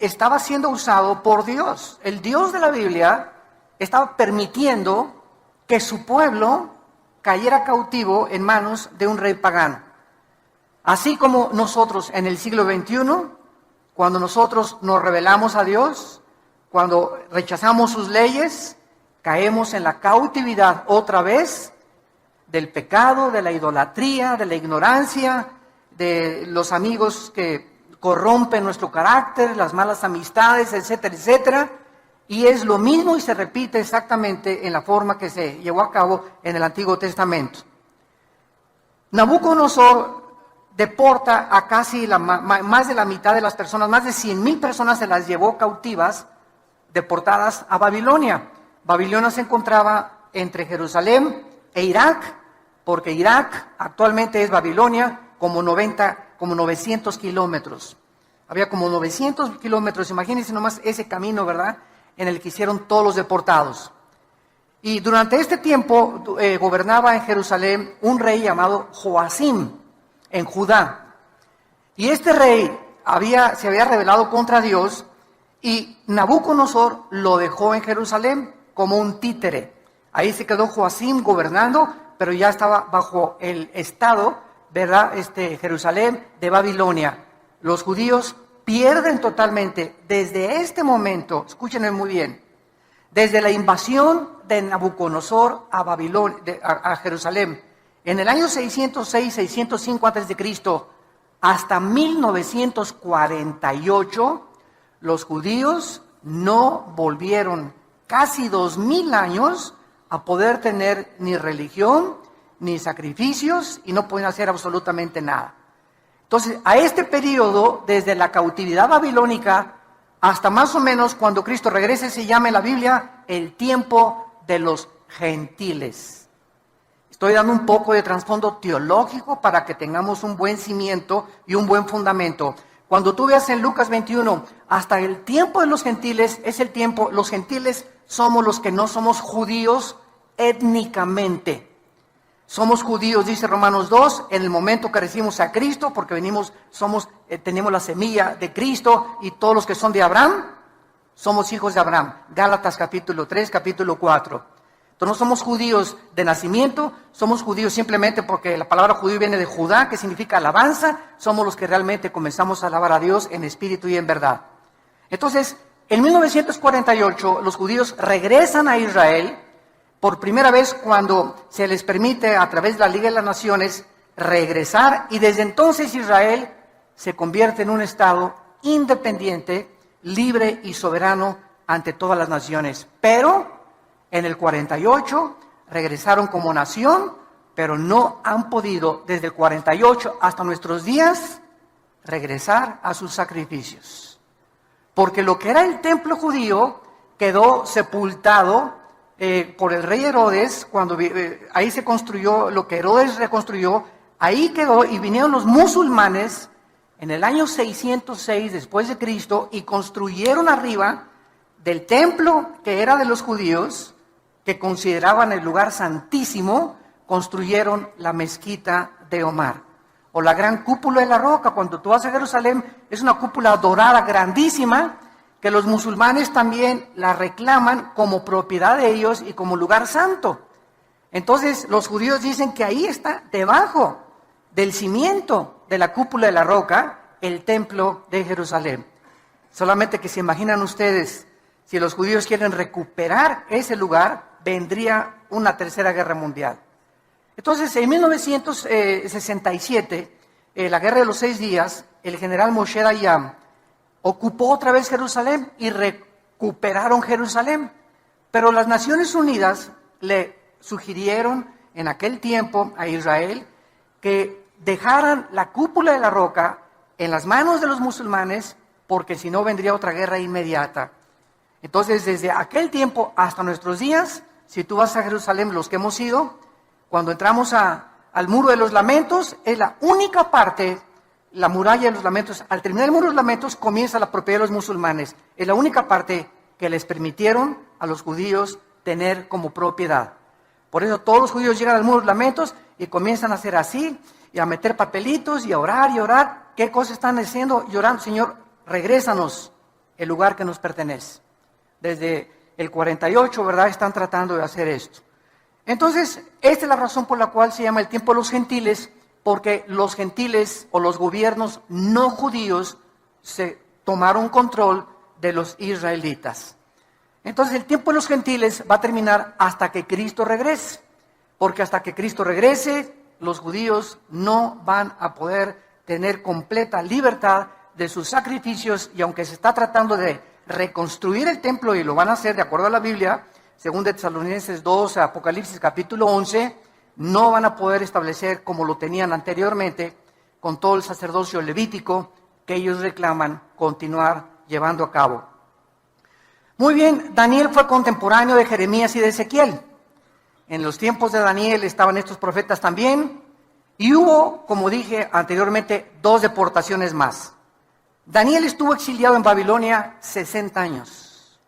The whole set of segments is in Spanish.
estaba siendo usado por Dios. El Dios de la Biblia estaba permitiendo que su pueblo cayera cautivo en manos de un rey pagano. Así como nosotros en el siglo XXI, cuando nosotros nos rebelamos a Dios, cuando rechazamos sus leyes, caemos en la cautividad otra vez del pecado, de la idolatría, de la ignorancia, de los amigos que corrompen nuestro carácter, las malas amistades, etcétera, etcétera. Y es lo mismo y se repite exactamente en la forma que se llevó a cabo en el Antiguo Testamento. Nabucodonosor deporta a casi más de la mitad de las personas, más de 100,000 personas se las llevó cautivas, deportadas a Babilonia. Babilonia se encontraba entre Jerusalén e Irak, porque Irak actualmente es Babilonia, como 900 kilómetros. Había como 900 kilómetros, imagínense nomás ese camino, ¿verdad?, en el que hicieron todos los deportados. Y durante este tiempo gobernaba en Jerusalén un rey llamado Joacim, en Judá. Y este rey se había rebelado contra Dios y Nabucodonosor lo dejó en Jerusalén como un títere. Ahí se quedó Joacim gobernando, pero ya estaba bajo el estado, ¿verdad?, Jerusalén de Babilonia. Los judíos pierden totalmente desde este momento, escúchenme muy bien, desde la invasión de Nabucodonosor a Babilonia, a Jerusalén, en el año 606-605 a.C., hasta 1948, los judíos no volvieron casi 2000 años a poder tener ni religión, ni sacrificios, y no pueden hacer absolutamente nada. Entonces, a este periodo, desde la cautividad babilónica hasta más o menos cuando Cristo regrese, se llama en la Biblia el tiempo de los gentiles. Estoy dando un poco de trasfondo teológico para que tengamos un buen cimiento y un buen fundamento. Cuando tú veas en Lucas 21, hasta el tiempo de los gentiles, es el tiempo, los gentiles somos los que no somos judíos étnicamente. Somos judíos, dice Romanos 2, en el momento que recibimos a Cristo, porque tenemos la semilla de Cristo, y todos los que son de Abraham, somos hijos de Abraham. Gálatas capítulo 3, capítulo 4. Entonces no somos judíos de nacimiento, somos judíos simplemente porque la palabra judío viene de Judá, que significa alabanza. Somos los que realmente comenzamos a alabar a Dios en espíritu y en verdad. Entonces, en 1948, los judíos regresan a Israel, por primera vez cuando se les permite a través de la Liga de las Naciones regresar, y desde entonces Israel se convierte en un estado independiente, libre y soberano ante todas las naciones. Pero en el 48 regresaron como nación, pero no han podido desde el 48 hasta nuestros días regresar a sus sacrificios. Porque lo que era el templo judío quedó sepultado por el rey Herodes, cuando ahí se construyó lo que Herodes reconstruyó, ahí quedó, y vinieron los musulmanes en el año 606 después de Cristo y construyeron arriba del templo que era de los judíos, que consideraban el lugar santísimo, construyeron la mezquita de Omar, o la gran cúpula de la roca. Cuando tú vas a Jerusalén, es una cúpula dorada grandísima, que los musulmanes también la reclaman como propiedad de ellos y como lugar santo. Entonces los judíos dicen que ahí está, debajo del cimiento de la cúpula de la roca, el templo de Jerusalén. Solamente que se imaginan ustedes, si los judíos quieren recuperar ese lugar, vendría una tercera guerra mundial. Entonces, en 1967, la guerra de los 6 días, el general Moshe Dayan ocupó otra vez Jerusalén y recuperaron Jerusalén. Pero las Naciones Unidas le sugirieron en aquel tiempo a Israel que dejaran la cúpula de la roca en las manos de los musulmanes, porque si no vendría otra guerra inmediata. Entonces, desde aquel tiempo hasta nuestros días, si tú vas a Jerusalén, los que hemos ido, cuando entramos al Muro de los Lamentos, es la única parte, la muralla de los lamentos. Al terminar el Muro de los Lamentos comienza la propiedad de los musulmanes. Es la única parte que les permitieron a los judíos tener como propiedad. Por eso todos los judíos llegan al Muro de los Lamentos y comienzan a hacer así, y a meter papelitos y a orar y orar. ¿Qué cosas están haciendo? Llorando: Señor, regrésanos el lugar que nos pertenece. Desde el 48, ¿verdad?, están tratando de hacer esto. Entonces, esta es la razón por la cual se llama el tiempo de los gentiles, porque los gentiles o los gobiernos no judíos se tomaron control de los israelitas. Entonces, el tiempo de los gentiles va a terminar hasta que Cristo regrese, porque hasta que Cristo regrese, los judíos no van a poder tener completa libertad de sus sacrificios, y aunque se está tratando de reconstruir el templo, y lo van a hacer de acuerdo a la Biblia, según de Tesalonicenses 2, Apocalipsis capítulo 11, no van a poder establecer como lo tenían anteriormente, con todo el sacerdocio levítico que ellos reclaman continuar llevando a cabo. Muy bien, Daniel fue contemporáneo de Jeremías y de Ezequiel. En los tiempos de Daniel estaban estos profetas también, y hubo, como dije anteriormente, 2 deportaciones más. Daniel estuvo exiliado en Babilonia 60 años.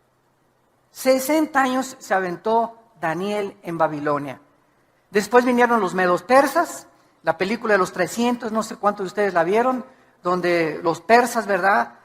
60 años se aventó Daniel en Babilonia. Después vinieron los medos persas, la película de los 300, no sé cuántos de ustedes la vieron, donde los persas, ¿verdad?,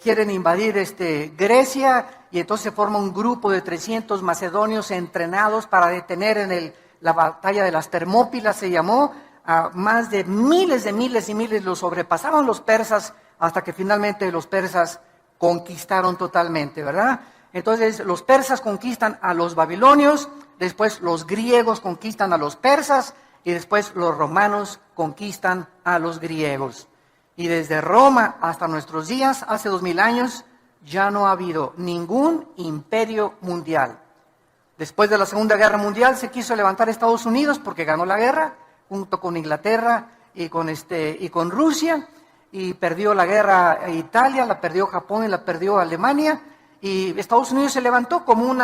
quieren invadir Grecia, y entonces se forma un grupo de 300 macedonios entrenados para detener en la batalla de las Termópilas, se llamó, a más de miles y miles los sobrepasaron los persas, hasta que finalmente los persas conquistaron totalmente, ¿verdad? Entonces los persas conquistan a los babilonios, después los griegos conquistan a los persas, y después los romanos conquistan a los griegos. Y desde Roma hasta nuestros días, hace 2000 años, ya no ha habido ningún imperio mundial. Después de la Segunda Guerra Mundial se quiso levantar Estados Unidos porque ganó la guerra, junto con Inglaterra y con Rusia, y perdió la guerra a Italia, la perdió Japón y la perdió Alemania, y Estados Unidos se levantó como un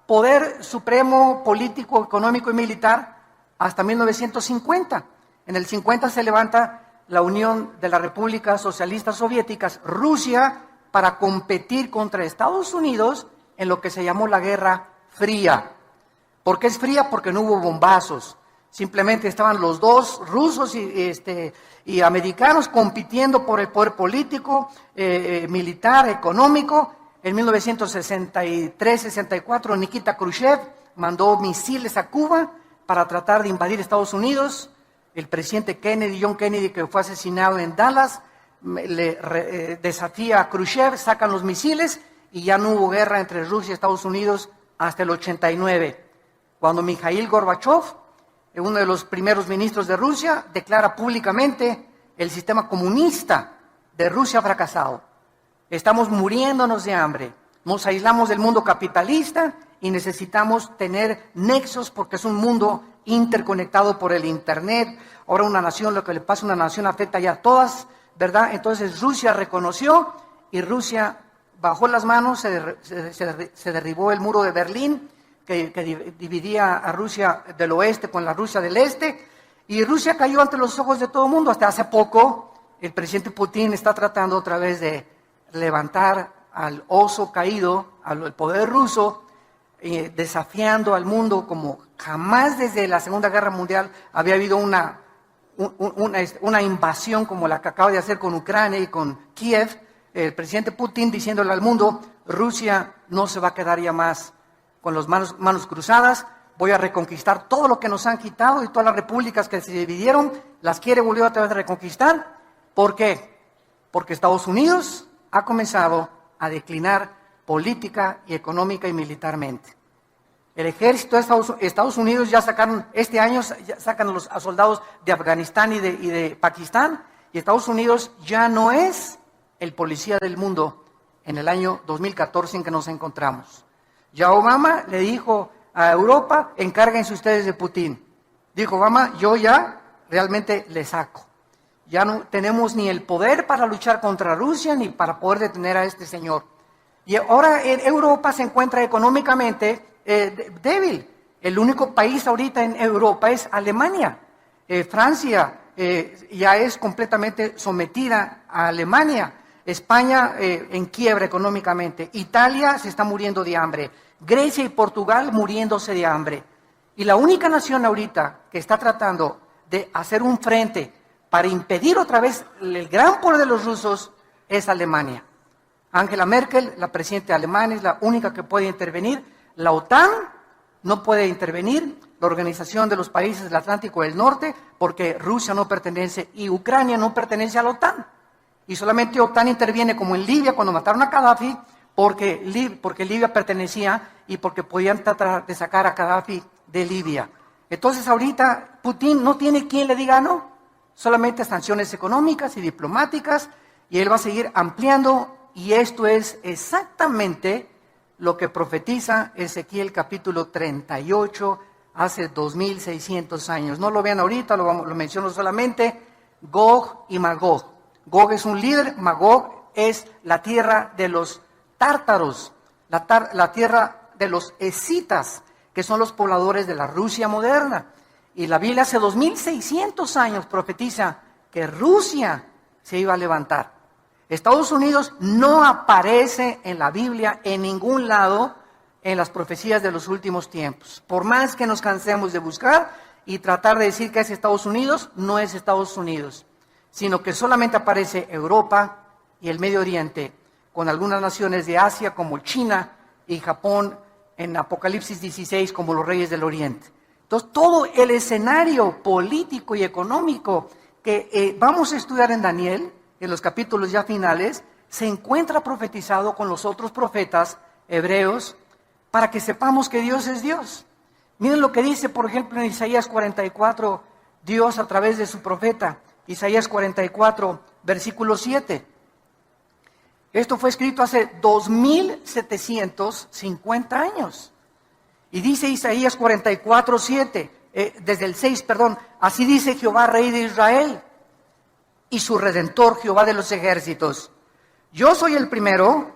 poder supremo político, económico y militar hasta 1950. En el 50 se levanta la Unión de las Repúblicas Socialistas Soviéticas, Rusia, para competir contra Estados Unidos en lo que se llamó la Guerra Fría. ¿Por qué es fría? Porque no hubo bombazos. Simplemente estaban los dos, rusos y americanos, compitiendo por el poder político, militar, económico. En 1963-64, Nikita Khrushchev mandó misiles a Cuba para tratar de invadir Estados Unidos. El presidente Kennedy, John Kennedy, que fue asesinado en Dallas, desafía a Khrushchev, sacan los misiles y ya no hubo guerra entre Rusia y Estados Unidos hasta el 89, cuando Mikhail Gorbachev, uno de los primeros ministros de Rusia, declara públicamente: el sistema comunista de Rusia ha fracasado. Estamos muriéndonos de hambre. Nos aislamos del mundo capitalista y necesitamos tener nexos, porque es un mundo interconectado por el Internet. Ahora una nación, lo que le pasa a una nación afecta ya a todas, ¿verdad? Entonces Rusia reconoció, y Rusia bajó las manos, se derribó el muro de Berlín, que dividía a Rusia del oeste con la Rusia del este, y Rusia cayó ante los ojos de todo el mundo. Hasta hace poco el presidente Putin está tratando otra vez de levantar al oso caído, al poder ruso, desafiando al mundo como jamás desde la Segunda Guerra Mundial había habido una invasión como la que acaba de hacer con Ucrania y con Kiev. El presidente Putin diciéndole al mundo: Rusia no se va a quedar ya más con las manos cruzadas, voy a reconquistar todo lo que nos han quitado, y todas las repúblicas que se dividieron las quiere volver otra vez a reconquistar. ¿Por qué? Porque Estados Unidos ha comenzado a declinar política y económica y militarmente. El ejército de Estados Unidos ya sacaron, este año ya sacan a soldados de Afganistán y de Pakistán, y Estados Unidos ya no es el policía del mundo en el año 2014 en que nos encontramos. Ya Obama le dijo a Europa: encárguense ustedes de Putin. Dijo Obama: yo ya realmente le saco. Ya no tenemos ni el poder para luchar contra Rusia ni para poder detener a este señor. Y ahora Europa se encuentra económicamente débil. El único país ahorita en Europa es Alemania. Francia ya es completamente sometida a Alemania. España en quiebra económicamente. Italia se está muriendo de hambre. Grecia y Portugal muriéndose de hambre. Y la única nación ahorita que está tratando de hacer un frente para impedir otra vez el gran poder de los rusos es Alemania. Angela Merkel, la presidenta alemana, es la única que puede intervenir. La OTAN no puede intervenir, la Organización de los Países del Atlántico del Norte, porque Rusia no pertenece y Ucrania no pertenece a la OTAN. Y solamente OTAN interviene como en Libia cuando mataron a Gaddafi, porque Libia pertenecía y porque podían tratar de sacar a Gaddafi de Libia. Entonces ahorita Putin no tiene quien le diga no, solamente sanciones económicas y diplomáticas, y él va a seguir ampliando, y esto es exactamente lo que profetiza Ezequiel capítulo 38, hace 2600 años. No lo vean ahorita, lo menciono solamente, Gog y Magog. Gog es un líder, Magog es la tierra de los tártaros, la tierra de los escitas, que son los pobladores de la Rusia moderna. Y la Biblia hace 2600 años profetiza que Rusia se iba a levantar. Estados Unidos no aparece en la Biblia en ningún lado en las profecías de los últimos tiempos. Por más que nos cansemos de buscar y tratar de decir que es Estados Unidos, no es Estados Unidos, sino que solamente aparece Europa y el Medio Oriente, con algunas naciones de Asia como China y Japón en Apocalipsis 16 como los reyes del Oriente. Entonces, todo el escenario político y económico que vamos a estudiar en Daniel, en los capítulos ya finales, se encuentra profetizado con los otros profetas hebreos para que sepamos que Dios es Dios. Miren lo que dice, por ejemplo, en Isaías 44, Dios a través de su profeta, Isaías 44, versículo 7. Esto fue escrito hace 2750 años. Y dice Isaías 44, 7, desde el 6, perdón, así dice Jehová, Rey de Israel, y su Redentor, Jehová de los ejércitos. Yo soy el primero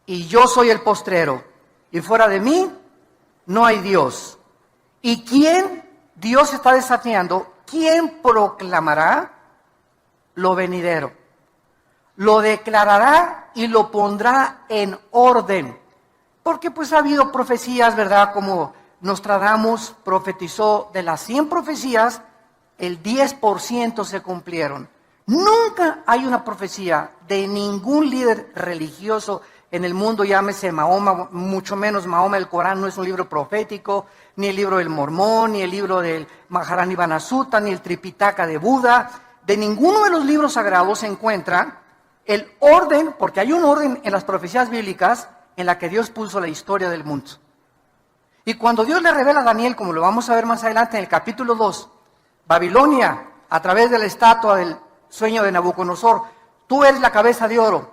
y yo soy el postrero, y fuera de mí no hay Dios. ¿Y quién? Dios está desafiando, ¿quién proclamará lo venidero? Lo declarará y lo pondrá en orden. Porque pues ha habido profecías, ¿verdad? Como Nostradamus profetizó, de las 100 profecías, el 10% se cumplieron. Nunca hay una profecía de ningún líder religioso en el mundo, llámese Mahoma, mucho menos Mahoma. El Corán no es un libro profético, ni el libro del Mormón, ni el libro del Maharani Banasutta, ni el Tripitaka de Buda. De ninguno de los libros sagrados se encuentra el orden, porque hay un orden en las profecías bíblicas en la que Dios puso la historia del mundo. Y cuando Dios le revela a Daniel, como lo vamos a ver más adelante en el capítulo 2, Babilonia, a través de la estatua del sueño de Nabucodonosor, tú eres la cabeza de oro.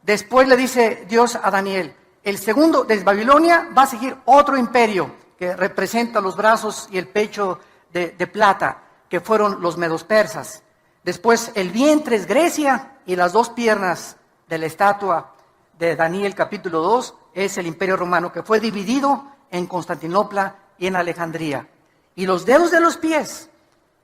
Después le dice Dios a Daniel, el segundo, desde Babilonia va a seguir otro imperio que representa los brazos y el pecho de plata, que fueron los medos persas. Después el vientre es Grecia y las dos piernas de la estatua de Daniel capítulo 2 es el imperio romano, que fue dividido en Constantinopla y en Alejandría. Y los dedos de los pies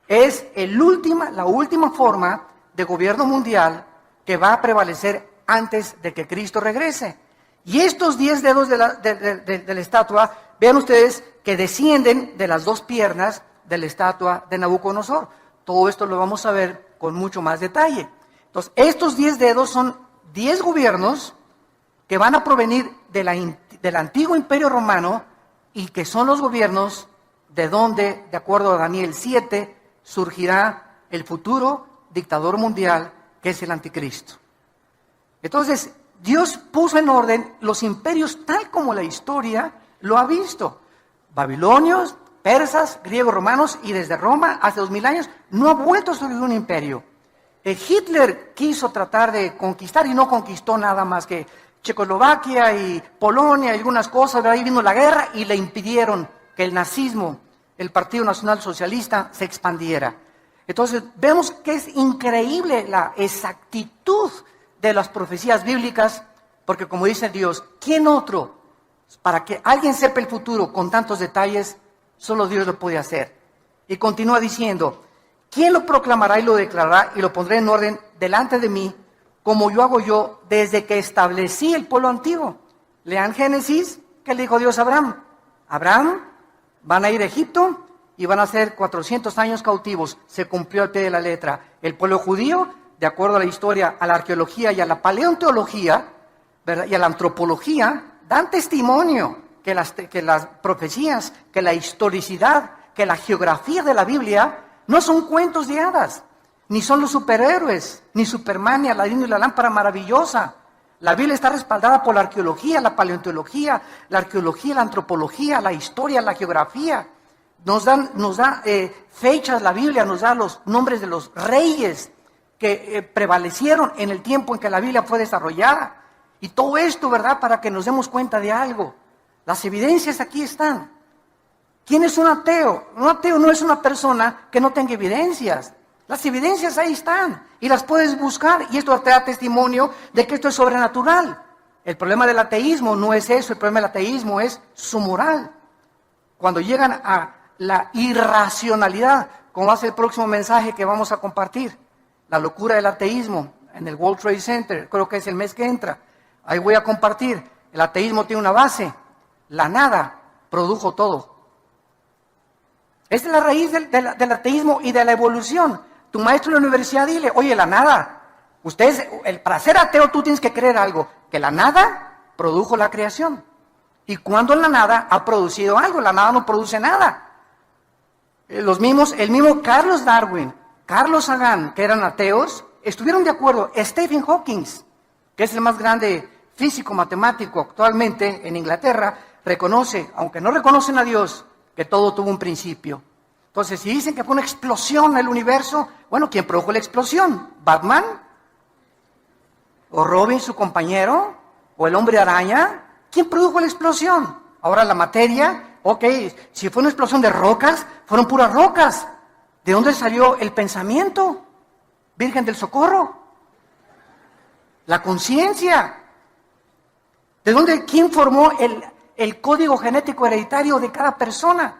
es la última forma de gobierno mundial que va a prevalecer antes de que Cristo regrese. Y estos 10 dedos de la estatua, vean ustedes que descienden de las dos piernas de la estatua de Nabucodonosor. Todo esto lo vamos a ver con mucho más detalle. Entonces, estos 10 dedos son 10 gobiernos que van a provenir del antiguo imperio romano y que son los gobiernos de donde, de acuerdo a Daniel 7, surgirá el futuro dictador mundial, que es el anticristo. Entonces, Dios puso en orden los imperios tal como la historia lo ha visto. Babilonios, persas, griegos, romanos, y desde Roma, hace 2000 años, no ha vuelto a surgir un imperio. Hitler quiso tratar de conquistar y no conquistó nada más que Checoslovaquia y Polonia y algunas cosas, ahí vino la guerra y le impidieron que el nazismo, el Partido Nacional Socialista, se expandiera. Entonces vemos que es increíble la exactitud de las profecías bíblicas, porque como dice Dios, ¿quién otro? Para que alguien sepa el futuro con tantos detalles, solo Dios lo puede hacer. Y continúa diciendo, ¿quién lo proclamará y lo declarará y lo pondré en orden delante de mí, como yo hago yo desde que establecí el pueblo antiguo? Lean Génesis, ¿qué le dijo Dios a Abraham? Abraham, van a ir a Egipto y van a ser 400 años cautivos. Se cumplió al pie de la letra. El pueblo judío, de acuerdo a la historia, a la arqueología y a la paleontología, ¿verdad? Y a la antropología dan testimonio que las profecías, que la historicidad, que la geografía de la Biblia no son cuentos de hadas, ni son los superhéroes, ni Superman, ni Aladino y la lámpara maravillosa. La Biblia está respaldada por la arqueología, la paleontología, la antropología, la historia, la geografía. Nos da fechas, la Biblia nos da los nombres de los reyes que prevalecieron en el tiempo en que la Biblia fue desarrollada. Y todo esto, ¿verdad?, para que nos demos cuenta de algo. Las evidencias aquí están. ¿Quién es un ateo? Un ateo no es una persona que no tenga evidencias. Las evidencias ahí están y las puedes buscar, y esto te da testimonio de que esto es sobrenatural. El problema del ateísmo no es eso, el problema del ateísmo es su moral. Cuando llegan a la irracionalidad, como va a ser el próximo mensaje que vamos a compartir, la locura del ateísmo en el World Trade Center, creo que es el mes que entra, ahí voy a compartir. El ateísmo tiene una base: la nada produjo todo. Esta es la raíz del ateísmo y de la evolución. Tu maestro en la universidad, dile: oye, la nada, para ser ateo tú tienes que creer algo, que la nada produjo la creación. Y cuando la nada ha producido algo, la nada no produce nada. El mismo Carlos Darwin, Carlos Sagan, que eran ateos, estuvieron de acuerdo. Stephen Hawking, que es el más grande físico matemático actualmente en Inglaterra, reconoce, aunque no reconocen a Dios, que todo tuvo un principio. Entonces, si dicen que fue una explosión en el universo, bueno, ¿quién produjo la explosión? ¿Batman? ¿O Robin, su compañero? ¿O el hombre araña? ¿Quién produjo la explosión? Ahora la materia, ok, si fue una explosión de rocas, fueron puras rocas. ¿De dónde salió el pensamiento? Virgen del Socorro. La conciencia. ¿De dónde? ¿Quién formó el código genético hereditario de cada persona?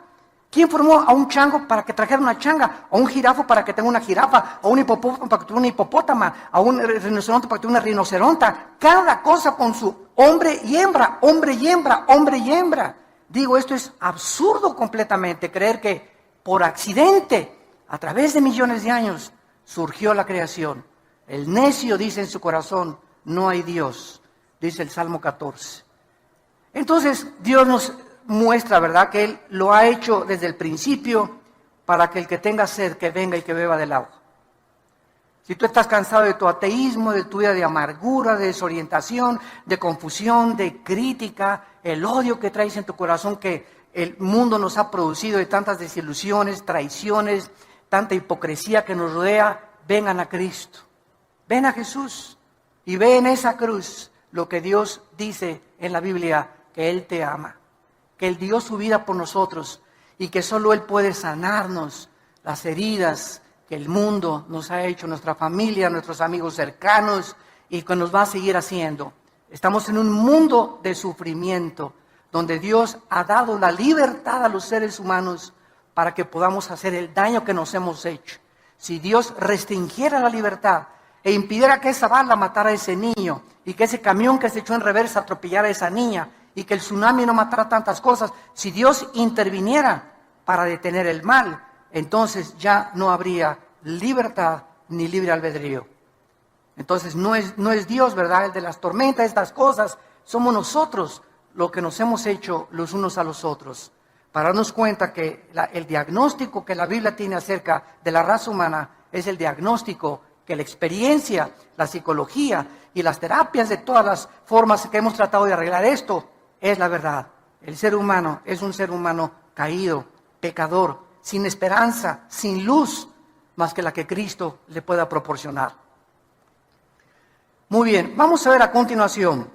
¿Quién formó a un chango para que trajera una changa? ¿A un jirafo para que tenga una jirafa? ¿A un hipopótamo para que tenga una hipopótama? ¿A un rinoceronte para que tenga una rinoceronta? Cada cosa con su hombre y hembra, hombre y hembra, hombre y hembra. Digo, esto es absurdo completamente, creer que por accidente, a través de millones de años, surgió la creación. El necio dice en su corazón: no hay Dios, dice el Salmo 14. Entonces, Dios nos muestra, ¿verdad?, que Él lo ha hecho desde el principio para que el que tenga sed, que venga y que beba del agua. Si tú estás cansado de tu ateísmo, de tu vida de amargura, de desorientación, de confusión, de crítica, el odio que traes en tu corazón que el mundo nos ha producido, de tantas desilusiones, traiciones, tanta hipocresía que nos rodea, vengan a Cristo. Ven a Jesús y ve en esa cruz lo que Dios dice en la Biblia, que Él te ama, que Él dio su vida por nosotros y que solo Él puede sanarnos las heridas que el mundo nos ha hecho, nuestra familia, nuestros amigos cercanos, y que nos va a seguir haciendo. Estamos en un mundo de sufrimiento, donde Dios ha dado la libertad a los seres humanos para que podamos hacer el daño que nos hemos hecho. Si Dios restringiera la libertad e impidiera que esa bala matara a ese niño, y que ese camión que se echó en reversa atropellara a esa niña, y que el tsunami no matara tantas cosas, si Dios interviniera para detener el mal, entonces ya no habría libertad ni libre albedrío. Entonces no es Dios, ¿verdad?, el de las tormentas, estas cosas. Somos nosotros lo que nos hemos hecho los unos a los otros. Para darnos cuenta que el diagnóstico que la Biblia tiene acerca de la raza humana es el diagnóstico que la experiencia, la psicología y las terapias de todas las formas que hemos tratado de arreglar esto, es la verdad. El ser humano es un ser humano caído, pecador, sin esperanza, sin luz, más que la que Cristo le pueda proporcionar. Muy bien, vamos a ver a continuación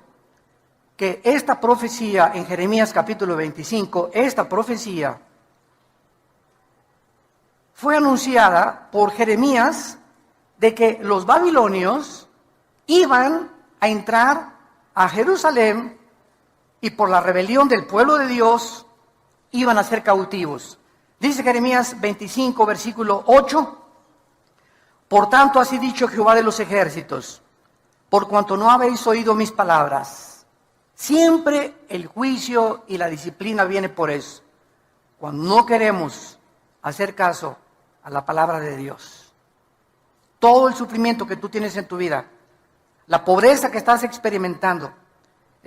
que esta profecía en Jeremías capítulo 25, esta profecía fue anunciada por Jeremías de que los babilonios iban a entrar a Jerusalén y por la rebelión del pueblo de Dios iban a ser cautivos. Dice Jeremías 25, versículo 8, por tanto así dicho Jehová de los ejércitos, por cuanto no habéis oído mis palabras. Siempre el juicio y la disciplina viene por eso, cuando no queremos hacer caso a la palabra de Dios. Todo el sufrimiento que tú tienes en tu vida, la pobreza que estás experimentando,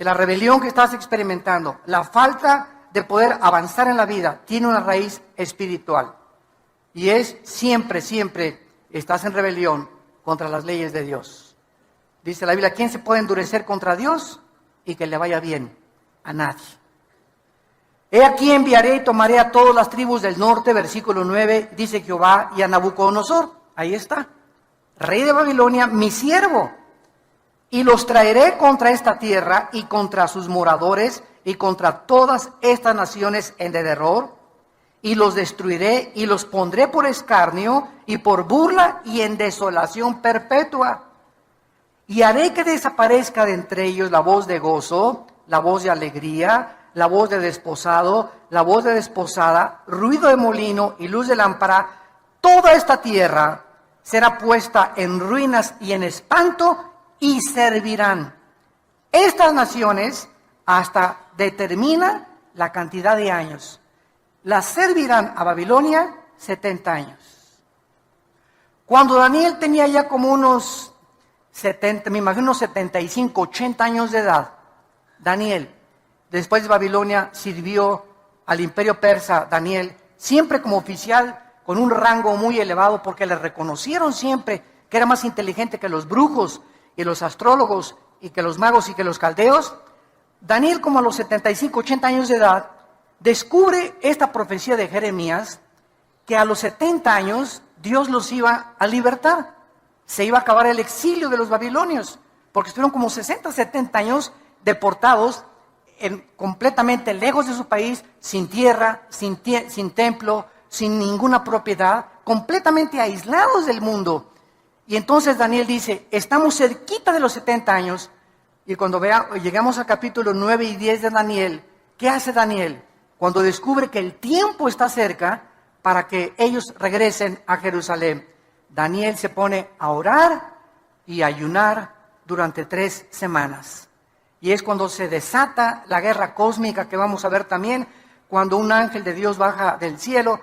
la rebelión que estás experimentando, la falta de poder avanzar en la vida, tiene una raíz espiritual. Y es siempre estás en rebelión contra las leyes de Dios. Dice la Biblia, ¿quién se puede endurecer contra Dios y que le vaya bien? A nadie. He aquí enviaré y tomaré a todas las tribus del norte, versículo 9, dice Jehová, y a Nabucodonosor, ahí está, rey de Babilonia, mi siervo, y los traeré contra esta tierra y contra sus moradores y contra todas estas naciones en derredor, y los destruiré y los pondré por escarnio y por burla y en desolación perpetua. Y haré que desaparezca de entre ellos la voz de gozo, la voz de alegría, la voz de desposado, la voz de desposada, ruido de molino y luz de lámpara. Toda esta tierra será puesta en ruinas y en espanto, y servirán estas naciones hasta determina la cantidad de años. Las servirán a Babilonia 70 años. Cuando Daniel tenía ya como unos 70, me imagino unos 75, 80 años de edad, Daniel, después de Babilonia, sirvió al imperio persa, Daniel, siempre como oficial, con un rango muy elevado, porque le reconocieron siempre que era más inteligente que los brujos y los astrólogos y que los magos y que los caldeos. Daniel, como a los 75, 80 años de edad, descubre esta profecía de Jeremías, que a los 70 años Dios los iba a libertar. Se iba a acabar el exilio de los babilonios, porque estuvieron como 60, 70 años deportados, completamente lejos de su país, sin tierra, sin templo, sin ninguna propiedad, completamente aislados del mundo. Y entonces Daniel dice, estamos cerquita de los 70 años, y cuando llegamos al capítulo 9 y 10 de Daniel, ¿qué hace Daniel? Cuando descubre que el tiempo está cerca para que ellos regresen a Jerusalén, Daniel se pone a orar y a ayunar durante 3 semanas. Y es cuando se desata la guerra cósmica que vamos a ver también, cuando un ángel de Dios baja del cielo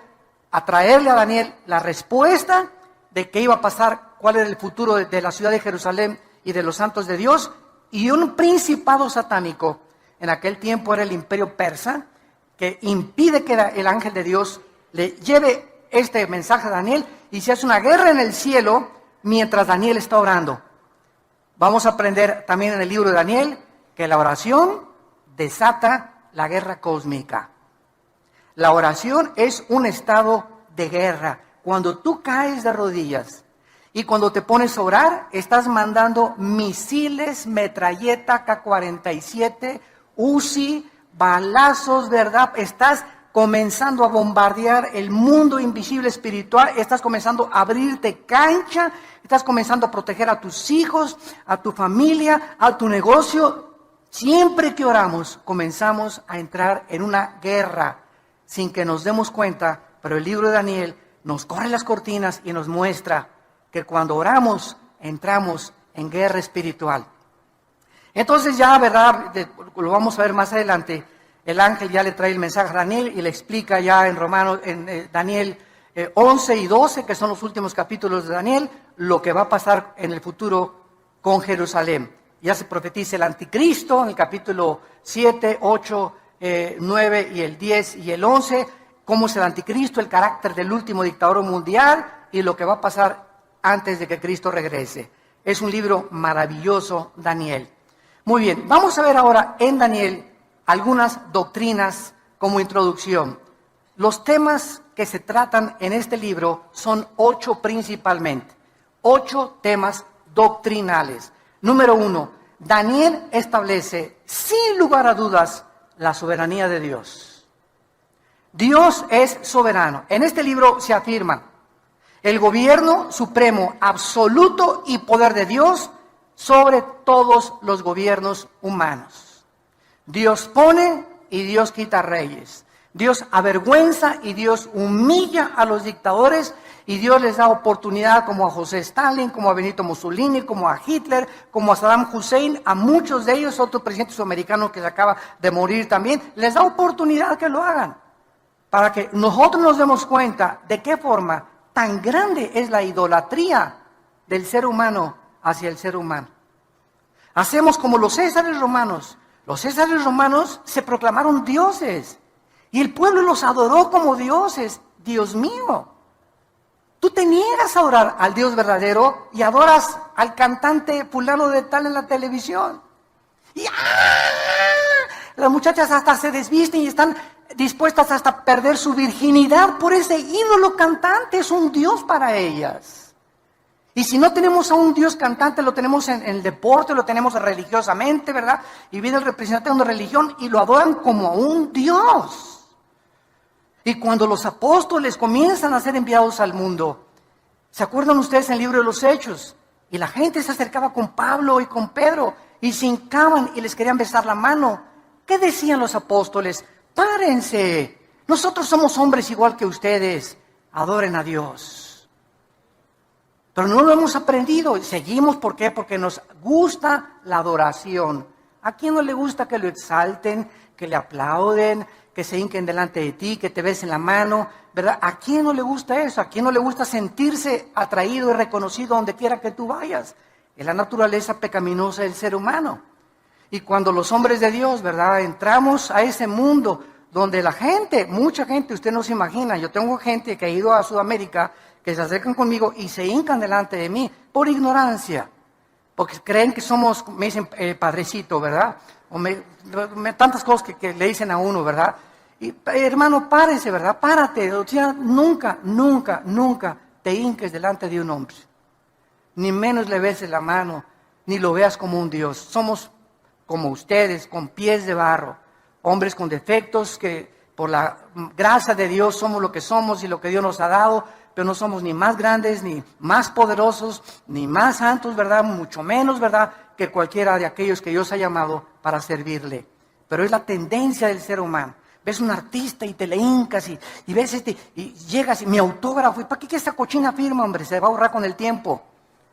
a traerle a Daniel la respuesta de qué iba a pasar, cuál era el futuro de la ciudad de Jerusalén y de los santos de Dios, y un principado satánico, en aquel tiempo era el imperio persa, que impide que el ángel de Dios le lleve este mensaje a Daniel, y se hace una guerra en el cielo mientras Daniel está orando. Vamos a aprender también en el libro de Daniel que la oración desata la guerra cósmica. La oración es un estado de guerra. Cuando tú caes de rodillas y cuando te pones a orar, estás mandando misiles, metralleta, K-47, Uzi, balazos, ¿verdad? Estás comenzando a bombardear el mundo invisible espiritual, estás comenzando a abrirte cancha, estás comenzando a proteger a tus hijos, a tu familia, a tu negocio. Siempre que oramos, comenzamos a entrar en una guerra sin que nos demos cuenta, pero el libro de Daniel nos corre las cortinas y nos muestra que cuando oramos, entramos en guerra espiritual. Entonces ya, ¿verdad? Lo vamos a ver más adelante. El ángel ya le trae el mensaje a Daniel y le explica ya en Daniel 11 y 12, que son los últimos capítulos de Daniel, lo que va a pasar en el futuro con Jerusalén. Ya se profetiza el anticristo en el capítulo 7, 8, 9 y el 10 y el 11, cómo es el anticristo, el carácter del último dictador mundial y lo que va a pasar antes de que Cristo regrese. Es un libro maravilloso, Daniel. Muy bien, vamos a ver ahora en Daniel algunas doctrinas como introducción. Los temas que se tratan en este libro son 8 principalmente, 8 temas doctrinales. Número 1, Daniel establece sin lugar a dudas la soberanía de Dios. Dios es soberano. En este libro se afirma el gobierno supremo, absoluto y poder de Dios sobre todos los gobiernos humanos. Dios pone y Dios quita reyes. Dios avergüenza y Dios humilla a los dictadores y Dios les da oportunidad como a José Stalin, como a Benito Mussolini, como a Hitler, como a Saddam Hussein, a muchos de ellos, otro presidente sudamericano que se acaba de morir también, les da oportunidad que lo hagan, para que nosotros nos demos cuenta de qué forma tan grande es la idolatría del ser humano hacia el ser humano. Hacemos como los césares romanos, Los césares romanos se proclamaron dioses y el pueblo los adoró como dioses. Dios mío, tú te niegas a adorar al Dios verdadero y adoras al cantante fulano de tal en la televisión. Y las muchachas hasta se desvisten y están dispuestas hasta a perder su virginidad por ese ídolo cantante. Es un Dios para ellas. Y si no tenemos a un Dios cantante, lo tenemos en el deporte, lo tenemos religiosamente, ¿verdad? Y viene el representante de una religión y lo adoran como a un Dios. Y cuando los apóstoles comienzan a ser enviados al mundo, ¿se acuerdan ustedes en el libro de los Hechos? Y la gente se acercaba con Pablo y con Pedro y se hincaban y les querían besar la mano. ¿Qué decían los apóstoles? Párense, nosotros somos hombres igual que ustedes, adoren a Dios. Pero no lo hemos aprendido, seguimos, ¿por qué? Porque nos gusta la adoración. ¿A quién no le gusta que lo exalten, que le aplauden, que se hinquen delante de ti, que te besen la mano, ¿verdad? ¿A quién no le gusta eso? ¿A quién no le gusta sentirse atraído y reconocido donde quiera que tú vayas? Es la naturaleza pecaminosa del ser humano. Y cuando los hombres de Dios, ¿verdad?, entramos a ese mundo donde la gente, mucha gente, usted no se imagina, yo tengo gente que ha ido a Sudamérica, que se acercan conmigo y se hincan delante de mí por ignorancia, porque creen que somos, me dicen padrecito, ¿verdad? O tantas cosas que le dicen a uno, ¿verdad? Y hermano, párese, ¿verdad? Párate, o sea, nunca te hinques delante de un hombre, ni menos le beses la mano, ni lo veas como un Dios. Somos como ustedes, con pies de barro, hombres con defectos que por la gracia de Dios somos lo que somos y lo que Dios nos ha dado, pero no somos ni más grandes, ni más poderosos, ni más santos, ¿verdad? Mucho menos, ¿verdad?, que cualquiera de aquellos que Dios ha llamado para servirle. Pero es la tendencia del ser humano. Ves un artista y te le hincas y ves y llegas y mi autógrafo, ¿y para qué esta cochina firma, hombre? Se va a ahorrar con el tiempo.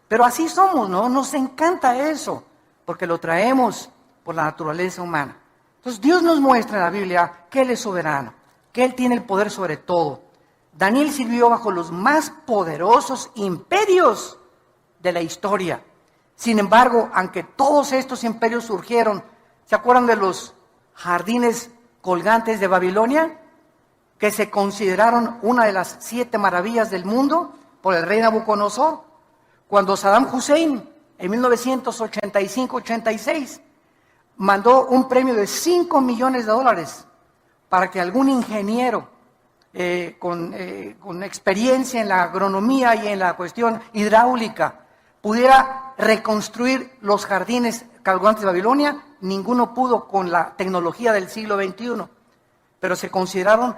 Pero así somos, ¿no? Nos encanta eso, porque lo traemos por la naturaleza humana. Entonces Dios nos muestra en la Biblia que Él es soberano, que Él tiene el poder sobre todo. Daniel sirvió bajo los más poderosos imperios de la historia. Sin embargo, aunque todos estos imperios surgieron, ¿se acuerdan de los jardines colgantes de Babilonia? Que se consideraron una de las 7 maravillas del mundo por el rey Nabucodonosor. Cuando Saddam Hussein, en 1985-86, mandó un premio de $5 millones para que algún ingeniero con experiencia en la agronomía y en la cuestión hidráulica pudiera reconstruir los jardines colgantes de Babilonia. Ninguno pudo con la tecnología del siglo XXI, pero se consideraron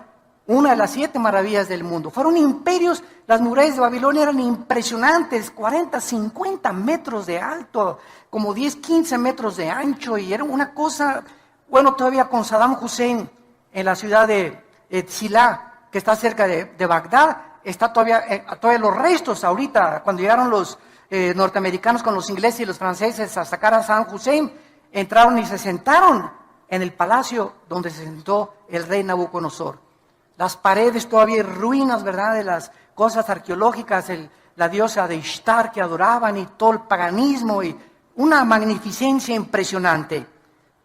una de las 7 maravillas del mundo. Fueron imperios, las murallas de Babilonia eran impresionantes, 40, 50 metros de alto, como 10, 15 metros de ancho, y era una cosa, bueno, todavía con Saddam Hussein en la ciudad de Silá, que está cerca de Bagdad, está todavía los restos ahorita, cuando llegaron los norteamericanos con los ingleses y los franceses a sacar a Saddam Hussein, entraron y se sentaron en el palacio donde se sentó el rey Nabucodonosor. Las paredes todavía ruinas, ¿verdad?, de las cosas arqueológicas, la diosa de Ishtar que adoraban y todo el paganismo y una magnificencia impresionante.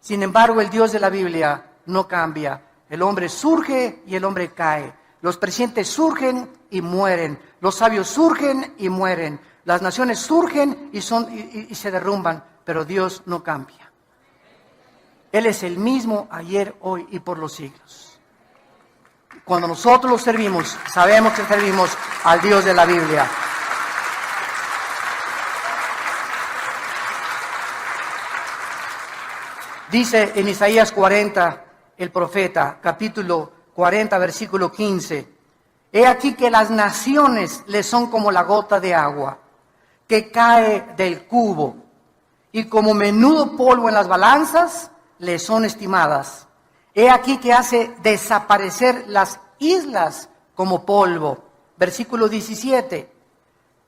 Sin embargo, el Dios de la Biblia no cambia. El hombre surge y el hombre cae. Los presidentes surgen y mueren. Los sabios surgen y mueren. Las naciones surgen y se derrumban, pero Dios no cambia. Él es el mismo ayer, hoy y por los siglos. Cuando nosotros lo servimos, sabemos que servimos al Dios de la Biblia. Dice en Isaías 40, el profeta, capítulo 40, versículo 15, he aquí que las naciones le son como la gota de agua que cae del cubo, y como menudo polvo en las balanzas le son estimadas. He aquí que hace desaparecer las islas como polvo. Versículo 17.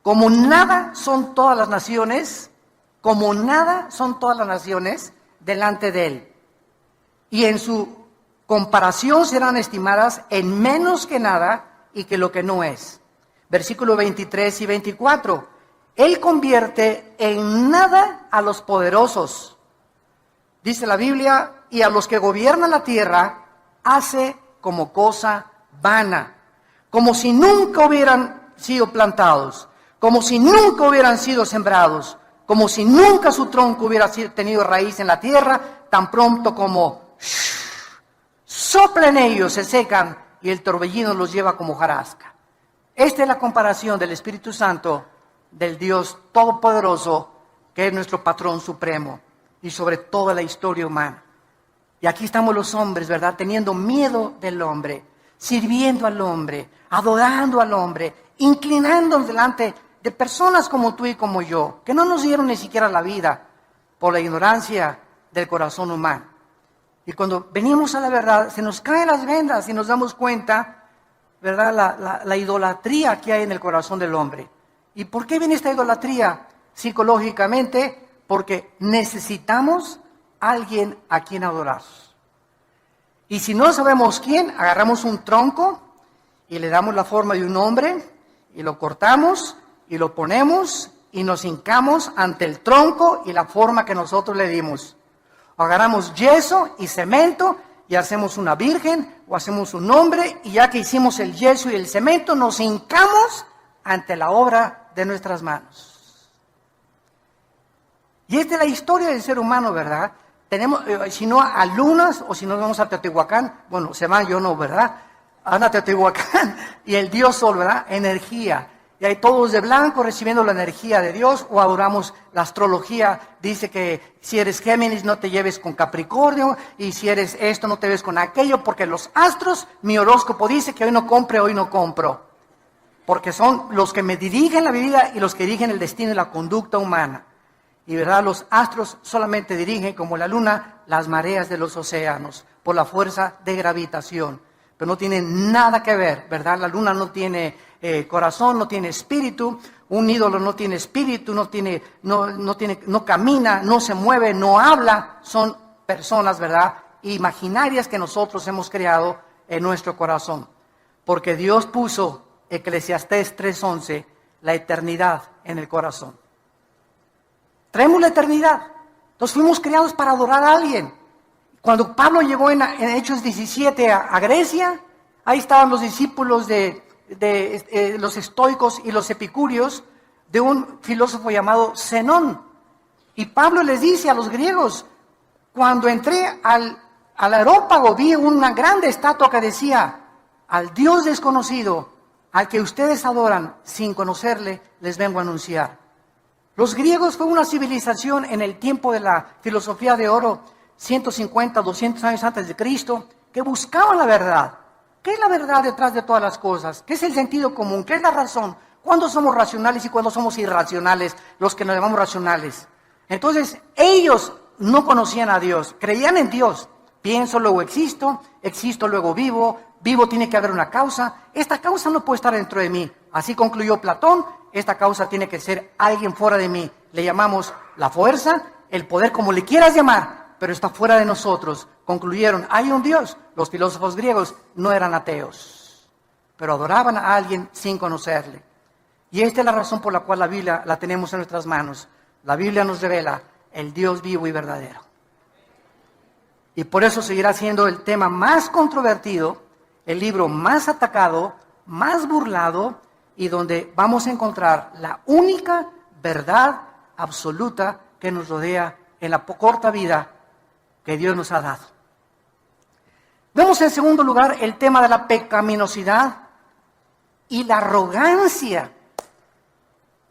Como nada son todas las naciones, como nada son todas las naciones delante de él. Y en su comparación serán estimadas en menos que nada y que lo que no es. Versículo 23 y 24. Él convierte en nada a los poderosos. Dice la Biblia, y a los que gobiernan la tierra hace como cosa vana, como si nunca hubieran sido plantados, como si nunca hubieran sido sembrados, como si nunca su tronco hubiera tenido raíz en la tierra, tan pronto como soplan ellos, se secan y el torbellino los lleva como hojarasca. Esta es la comparación del Espíritu Santo, del Dios Todopoderoso, que es nuestro patrón supremo y sobre toda la historia humana. Y aquí estamos los hombres, ¿verdad? Teniendo miedo del hombre, sirviendo al hombre, adorando al hombre, inclinándonos delante de personas como tú y como yo, que no nos dieron ni siquiera la vida por la ignorancia del corazón humano. Y cuando venimos a la verdad, se nos caen las vendas y nos damos cuenta, ¿verdad? La idolatría que hay en el corazón del hombre. ¿Y por qué viene esta idolatría? Psicológicamente, porque necesitamos a alguien a quien adorar. Y si no sabemos quién, agarramos un tronco y le damos la forma de un hombre y lo cortamos y lo ponemos y nos hincamos ante el tronco y la forma que nosotros le dimos. Agarramos yeso y cemento y hacemos una virgen o hacemos un hombre, y ya que hicimos el yeso y el cemento, nos hincamos ante la obra de nuestras manos. Y esta es la historia del ser humano, ¿verdad? Tenemos, si no a lunas, o si no vamos a Teotihuacán, bueno, se van, yo no, ¿verdad? Van a Teotihuacán y el Dios Sol, ¿verdad? Energía. Y hay todos de blanco recibiendo la energía de Dios, o adoramos la astrología. Dice que si eres Géminis no te lleves con Capricornio, y si eres esto no te ves con aquello, porque los astros, mi horóscopo dice que hoy no compre, hoy no compro. Porque son los que me dirigen la vida y los que dirigen el destino y la conducta humana. Y verdad, los astros solamente dirigen, como la luna, las mareas de los océanos, por la fuerza de gravitación. Pero no tiene nada que ver, ¿verdad? La luna no tiene corazón, no tiene espíritu. Un ídolo no tiene espíritu, no camina, no se mueve, no habla. Son personas, ¿verdad? Imaginarias que nosotros hemos creado en nuestro corazón. Porque Dios puso, Eclesiastés 3:11, la eternidad en el corazón. Traemos la eternidad. Entonces fuimos creados para adorar a alguien. Cuando Pablo llegó en Hechos 17 a Grecia, ahí estaban los discípulos de los estoicos y los epicúreos, de un filósofo llamado Zenón. Y Pablo les dice a los griegos, cuando entré al areópago vi una grande estatua que decía, al Dios desconocido, al que ustedes adoran sin conocerle, les vengo a anunciar. Los griegos fue una civilización en el tiempo de la filosofía de oro, 150, 200 años antes de Cristo, que buscaban la verdad. ¿Qué es la verdad detrás de todas las cosas? ¿Qué es el sentido común? ¿Qué es la razón? ¿Cuándo somos racionales y cuándo somos irracionales, los que nos llamamos racionales? Entonces, ellos no conocían a Dios, creían en Dios. Pienso, luego existo, existo, luego vivo, vivo tiene que haber una causa. Esta causa no puede estar dentro de mí. Así concluyó Platón, esta causa tiene que ser alguien fuera de mí. Le llamamos la fuerza, el poder, como le quieras llamar, pero está fuera de nosotros. Concluyeron, hay un Dios. Los filósofos griegos no eran ateos, pero adoraban a alguien sin conocerle. Y esta es la razón por la cual la Biblia la tenemos en nuestras manos. La Biblia nos revela el Dios vivo y verdadero. Y por eso seguirá siendo el tema más controvertido, el libro más atacado, más burlado, y donde vamos a encontrar la única verdad absoluta que nos rodea en la corta vida que Dios nos ha dado. Vemos en segundo lugar el tema de la pecaminosidad y la arrogancia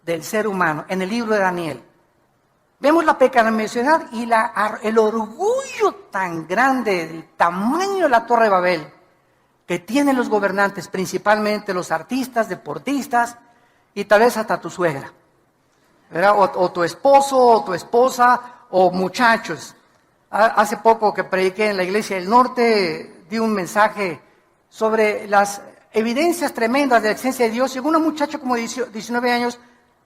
del ser humano en el libro de Daniel. Vemos la pecaminosidad y el orgullo tan grande, el tamaño de la Torre de Babel que tienen los gobernantes, principalmente los artistas, deportistas y tal vez hasta tu suegra, ¿verdad? O tu esposo, o tu esposa, o muchachos. Hace poco que prediqué en la Iglesia del Norte, di un mensaje sobre las evidencias tremendas de la existencia de Dios. Llegó una muchacha como de 19 años,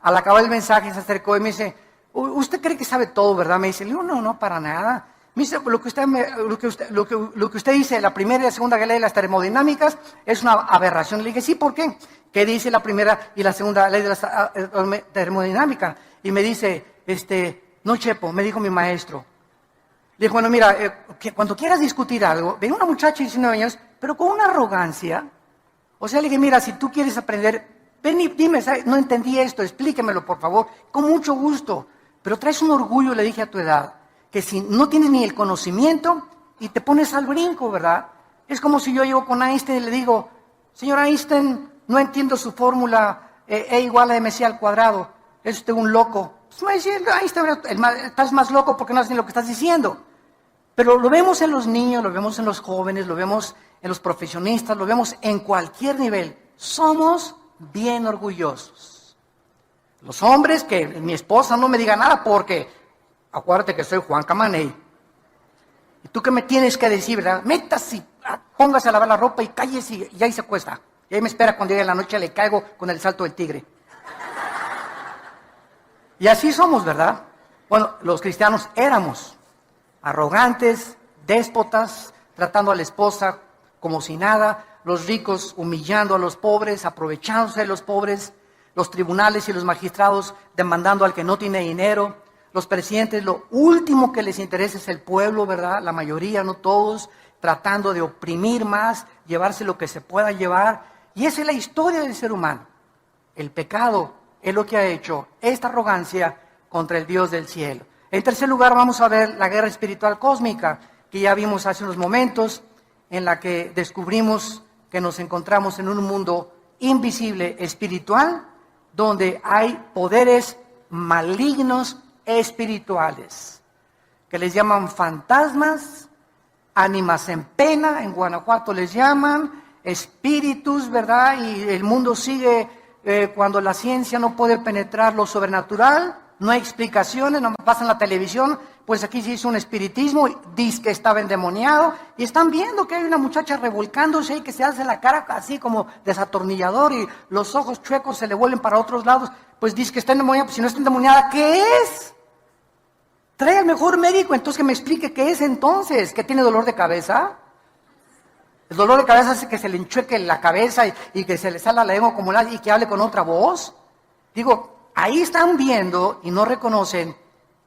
al acabar el mensaje se acercó y me dice, ¿usted cree que sabe todo, verdad? Me dice, no, para nada. Me dice, lo que usted dice, la primera y la segunda ley de las termodinámicas es una aberración. Le dije, sí, ¿por qué? ¿Qué dice la primera y la segunda ley de la termodinámica? Y me dice, no, Chepo, me dijo mi maestro, Le dijo, bueno, mira, que cuando quieras discutir algo, ven una muchacha de 19 años, pero con una arrogancia. O sea, le dije, mira, si tú quieres aprender, ven y dime, ¿sabes? No entendí esto, explíquemelo, por favor, con mucho gusto. Pero traes un orgullo, le dije, a tu edad, que si no tienes ni el conocimiento y te pones al brinco, ¿verdad? Es como si yo llego con Einstein y le digo, señor Einstein, no entiendo su fórmula, E igual a mc al cuadrado, es usted un loco. Pues me dice, Einstein, estás más loco porque no sabes ni lo que estás diciendo. Pero lo vemos en los niños, lo vemos en los jóvenes, lo vemos en los profesionistas, lo vemos en cualquier nivel. Somos bien orgullosos. Los hombres, que mi esposa no me diga nada porque, acuérdate que soy Juan Camaney. ¿Y tú qué me tienes que decir, verdad? Métase, póngase a lavar la ropa y cállese y ahí se acuesta. Y ahí me espera cuando llegue la noche, le caigo con el salto del tigre. Y así somos, ¿verdad? Bueno, los cristianos éramos arrogantes, déspotas, tratando a la esposa como si nada, los ricos humillando a los pobres, aprovechándose de los pobres, los tribunales y los magistrados demandando al que no tiene dinero, los presidentes, lo último que les interesa es el pueblo, ¿verdad? La mayoría, no todos, tratando de oprimir más, llevarse lo que se pueda llevar. Y esa es la historia del ser humano. El pecado es lo que ha hecho esta arrogancia contra el Dios del cielo. En tercer lugar, vamos a ver la guerra espiritual cósmica, que ya vimos hace unos momentos, en la que descubrimos que nos encontramos en un mundo invisible espiritual, donde hay poderes malignos espirituales, que les llaman fantasmas, ánimas en pena, en Guanajuato les llaman, espíritus, ¿verdad? Y el mundo sigue cuando la ciencia no puede penetrar lo sobrenatural, no hay explicaciones, no pasa en la televisión, pues aquí se hizo un espiritismo, dice que estaba endemoniado, y están viendo que hay una muchacha revolcándose y que se hace la cara así como desatornillador y los ojos chuecos se le vuelven para otros lados, pues dice que está endemoniada, pues si no está endemoniada, ¿qué es? Trae al mejor médico, entonces que me explique qué es entonces, que tiene dolor de cabeza. El dolor de cabeza hace que se le enchueque la cabeza y que se le salga la lengua como y que hable con otra voz. Digo, ahí están viendo y no reconocen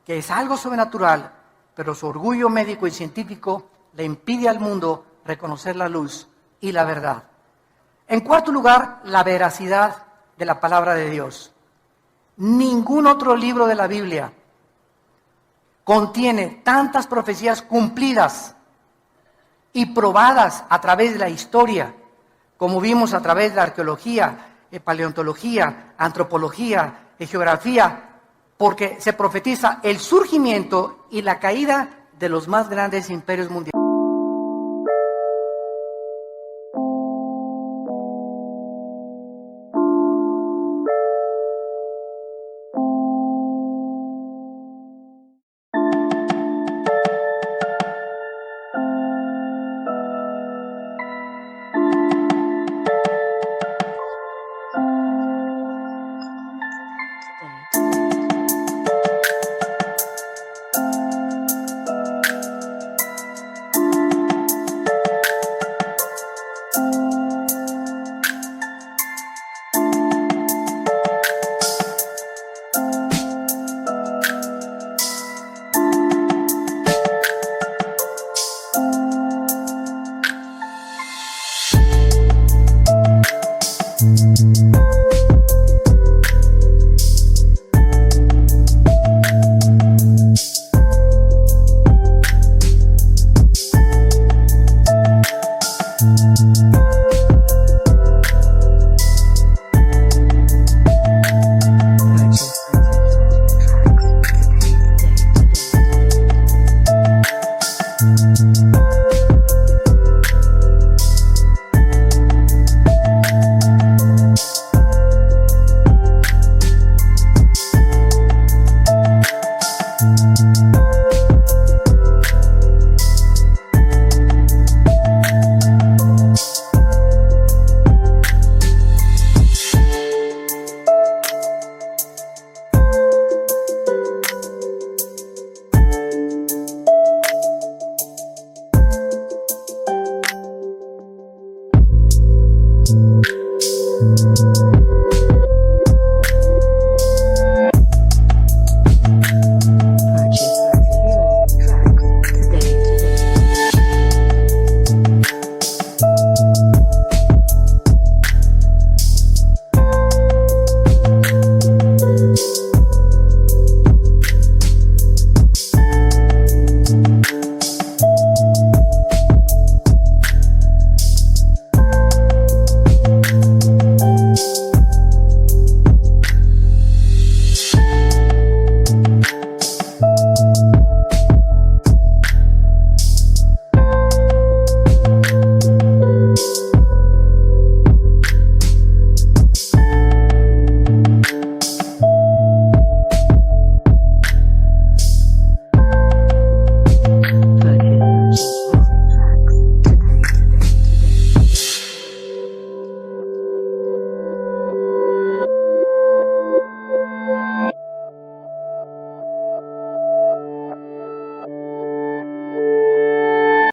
que es algo sobrenatural, pero su orgullo médico y científico le impide al mundo reconocer la luz y la verdad. En cuarto lugar, la veracidad de la palabra de Dios. Ningún otro libro de la Biblia contiene tantas profecías cumplidas y probadas a través de la historia, como vimos a través de la arqueología, paleontología, antropología, geografía, porque se profetiza el surgimiento y la caída de los más grandes imperios mundiales.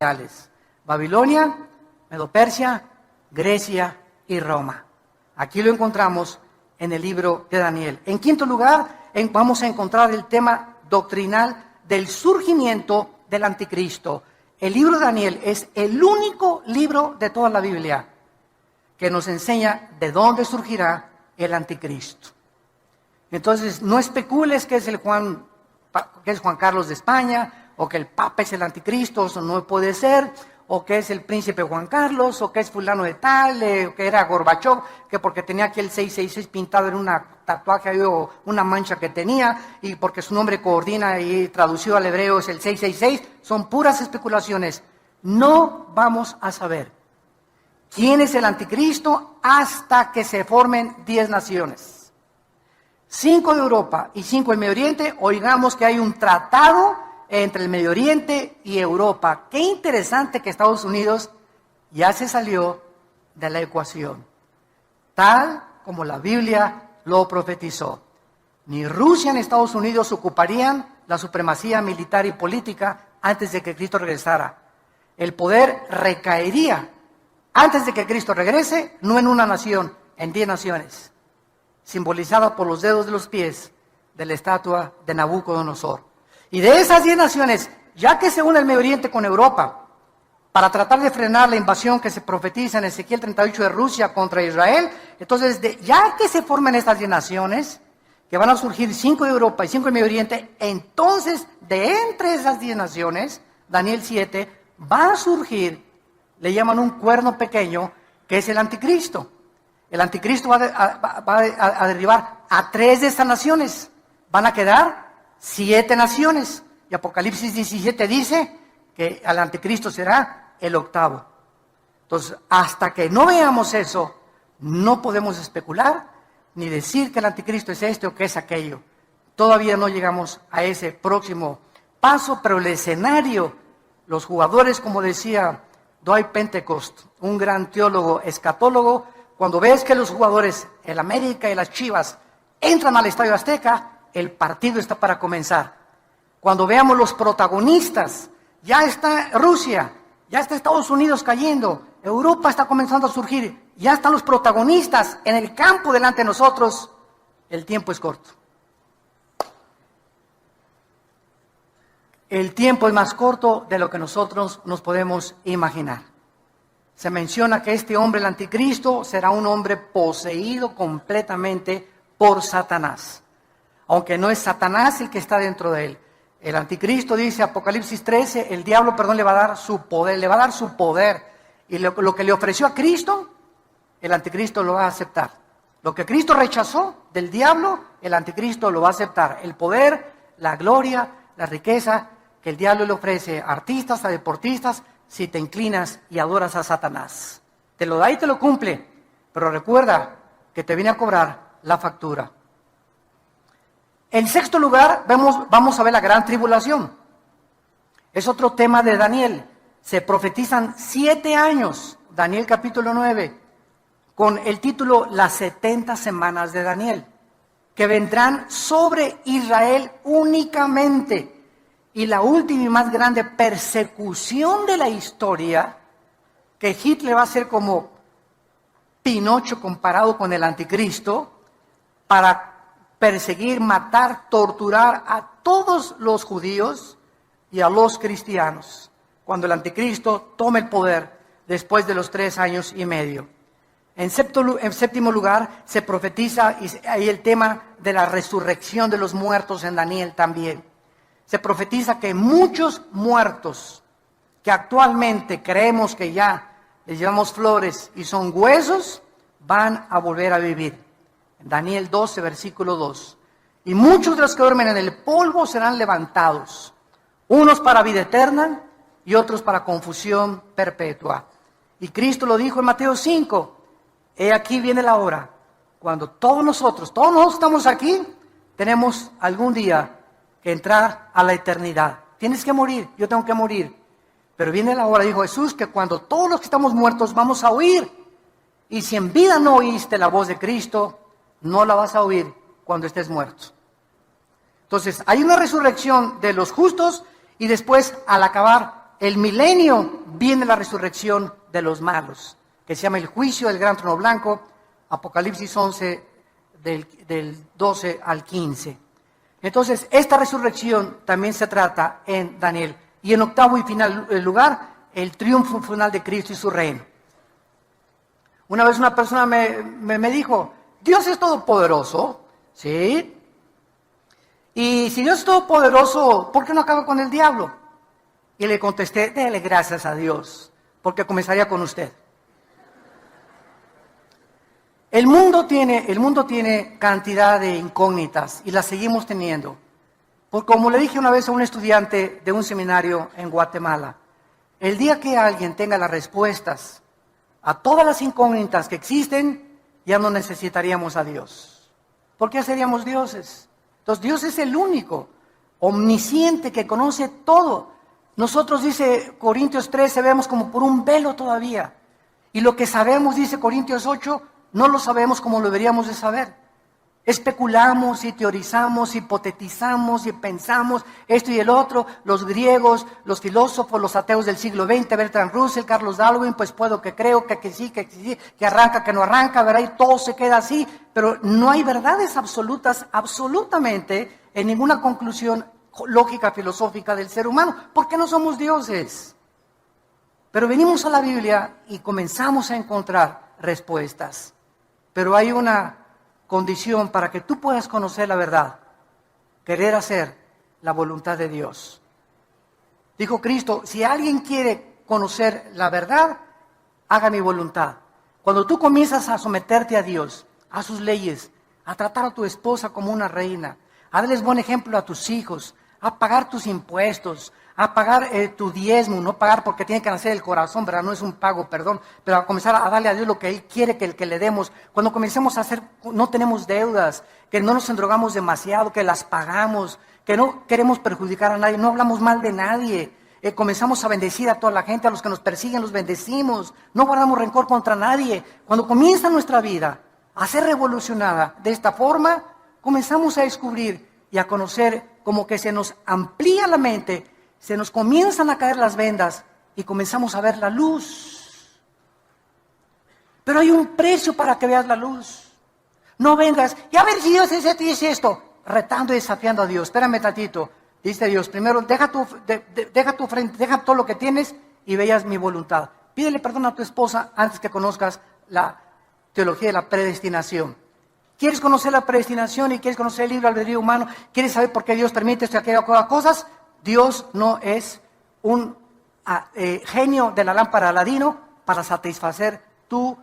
capitales: Babilonia, Medo-Persia, Grecia y Roma. Aquí lo encontramos en el libro de Daniel. En quinto lugar, vamos a encontrar el tema doctrinal del surgimiento del anticristo. El libro de Daniel es el único libro de toda la Biblia que nos enseña de dónde surgirá el anticristo. Entonces, no especules que es Juan Carlos de España, o que el Papa es el anticristo, eso no puede ser, o que es el príncipe Juan Carlos, o que es fulano de tal, o que era Gorbachov, que porque tenía aquí el 666 pintado en una tatuaje o una mancha que tenía, y porque su nombre coordina y traducido al hebreo es el 666, son puras especulaciones. No vamos a saber quién es el anticristo hasta que se formen 10 naciones. 5 de Europa y 5 del Medio Oriente. Oigamos que hay un tratado entre el Medio Oriente y Europa. Qué interesante que Estados Unidos ya se salió de la ecuación, tal como la Biblia lo profetizó. Ni Rusia ni Estados Unidos ocuparían la supremacía militar y política antes de que Cristo regresara. El poder recaería antes de que Cristo regrese, no en una nación, en 10 naciones, simbolizada por los dedos de los pies de la estatua de Nabucodonosor. Y de esas 10 naciones, ya que se une el Medio Oriente con Europa, para tratar de frenar la invasión que se profetiza en Ezequiel 38 de Rusia contra Israel, entonces ya que se forman estas 10 naciones, que van a surgir 5 de Europa y 5 del Medio Oriente, entonces de entre esas 10 naciones, Daniel 7, va a surgir, le llaman un cuerno pequeño, que es el anticristo. El anticristo va a derribar a 3 de estas naciones. Van a quedar 7 naciones. Y Apocalipsis 17 dice que el anticristo será el 8º. Entonces, hasta que no veamos eso, no podemos especular ni decir que el anticristo es este o que es aquello. Todavía no llegamos a ese próximo paso, pero el escenario, los jugadores, como decía Dwight Pentecost, un gran teólogo escatólogo, cuando ves que los jugadores, el América y las Chivas, entran al Estadio Azteca, el partido está para comenzar. Cuando veamos los protagonistas, ya está Rusia, ya está Estados Unidos cayendo, Europa está comenzando a surgir, ya están los protagonistas en el campo delante de nosotros, el tiempo es corto. El tiempo es más corto de lo que nosotros nos podemos imaginar. Se menciona que este hombre, el anticristo, será un hombre poseído completamente por Satanás. Aunque no es Satanás el que está dentro de él. El anticristo, dice Apocalipsis 13, el diablo, le va a dar su poder, Y lo que le ofreció a Cristo, el anticristo lo va a aceptar. Lo que Cristo rechazó del diablo, el anticristo lo va a aceptar. El poder, la gloria, la riqueza que el diablo le ofrece a artistas, a deportistas, si te inclinas y adoras a Satanás. Te lo da y te lo cumple, pero recuerda que te viene a cobrar la factura. En sexto lugar, vamos a ver la gran tribulación. Es otro tema de Daniel. Se profetizan 7 años, Daniel capítulo 9, con el título Las 70 semanas de Daniel, que vendrán sobre Israel únicamente. Y la última y más grande persecución de la historia, que Hitler va a ser como Pinocho comparado con el anticristo, para perseguir, matar, torturar a todos los judíos y a los cristianos, cuando el anticristo tome el poder después de los 3 años y medio. En séptimo lugar, se profetiza, y hay el tema de la resurrección de los muertos en Daniel también. Se profetiza que muchos muertos que actualmente creemos que ya les llevamos flores y son huesos, van a volver a vivir. Daniel 12, versículo 2. Y muchos de los que duermen en el polvo serán levantados, unos para vida eterna y otros para confusión perpetua. Y Cristo lo dijo en Mateo 5, he aquí viene la hora, cuando todos nosotros estamos aquí, tenemos algún día que entrar a la eternidad. Tienes que morir, yo tengo que morir. Pero viene la hora, dijo Jesús, que cuando todos los que estamos muertos vamos a oír. Y si en vida no oíste la voz de Cristo, no la vas a oír cuando estés muerto. Entonces, hay una resurrección de los justos y después, al acabar el milenio viene la resurrección de los malos, que se llama el juicio del gran trono blanco, Apocalipsis 11, del 12 al 15. Entonces, esta resurrección también se trata en Daniel. Y en octavo y final lugar, el triunfo final de Cristo y su reino. Una vez una persona me dijo, Dios es todopoderoso, ¿sí? Y si Dios es todopoderoso, ¿por qué no acaba con el diablo? Y le contesté, déle gracias a Dios, porque comenzaría con usted. El mundo tiene cantidad de incógnitas y las seguimos teniendo. Porque como le dije una vez a un estudiante de un seminario en Guatemala, el día que alguien tenga las respuestas a todas las incógnitas que existen, ya no necesitaríamos a Dios. ¿Por qué seríamos dioses? Entonces Dios es el único, omnisciente, que conoce todo. Nosotros, dice Corintios 13, vemos como por un velo todavía. Y lo que sabemos, dice Corintios 8, no lo sabemos como lo deberíamos de saber. Especulamos y teorizamos, hipotetizamos y pensamos esto y el otro. Los griegos, los filósofos, los ateos del siglo XX, Bertrand Russell, Carlos Darwin, pues puedo que creo, que sí, que arranca, que no arranca, ¿verdad? Y todo se queda así. Pero no hay verdades absolutas, absolutamente, en ninguna conclusión lógica, filosófica del ser humano. ¿Por qué no somos dioses? Pero venimos a la Biblia y comenzamos a encontrar respuestas. Pero hay una condición para que tú puedas conocer la verdad: querer hacer la voluntad de Dios. Dijo Cristo, si alguien quiere conocer la verdad, haga mi voluntad. Cuando tú comienzas a someterte a Dios, a sus leyes, a tratar a tu esposa como una reina, a darles buen ejemplo a tus hijos, a pagar tus impuestos, a pagar tu diezmo, no pagar porque tiene que nacer el corazón, ¿verdad? No es un pago, perdón, pero a comenzar a darle a Dios lo que Él quiere que le demos. Cuando comencemos a hacer, no tenemos deudas, que no nos endrogamos demasiado, que las pagamos, que no queremos perjudicar a nadie, no hablamos mal de nadie, comenzamos a bendecir a toda la gente, a los que nos persiguen los bendecimos, no guardamos rencor contra nadie. Cuando comienza nuestra vida a ser revolucionada de esta forma, comenzamos a descubrir y a conocer como que se nos amplía la mente, se nos comienzan a caer las vendas y comenzamos a ver la luz. Pero hay un precio para que veas la luz. No vengas, y a ver si Dios dice esto, retando y desafiando a Dios. Espérame tantito, dice Dios, primero deja tu frente, deja todo lo que tienes y veas mi voluntad. Pídele perdón a tu esposa antes que conozcas la teología de la predestinación. ¿Quieres conocer la predestinación y quieres conocer el libre albedrío humano? ¿Quieres saber por qué Dios permite esto y aquellas cosas? Dios no es un genio de la lámpara Aladino para satisfacer tu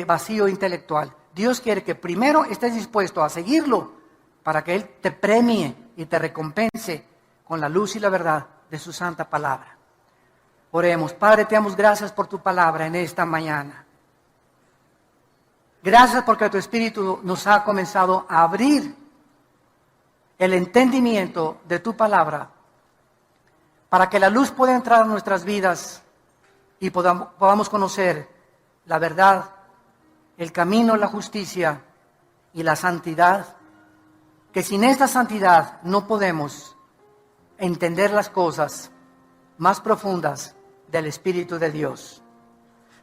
vacío intelectual. Dios quiere que primero estés dispuesto a seguirlo para que Él te premie y te recompense con la luz y la verdad de su santa palabra. Oremos. Padre, te damos gracias por tu palabra en esta mañana. Gracias porque tu Espíritu nos ha comenzado a abrir el entendimiento de tu palabra para que la luz pueda entrar a nuestras vidas y podamos conocer la verdad, el camino, la justicia y la santidad, que sin esta santidad no podemos entender las cosas más profundas del Espíritu de Dios.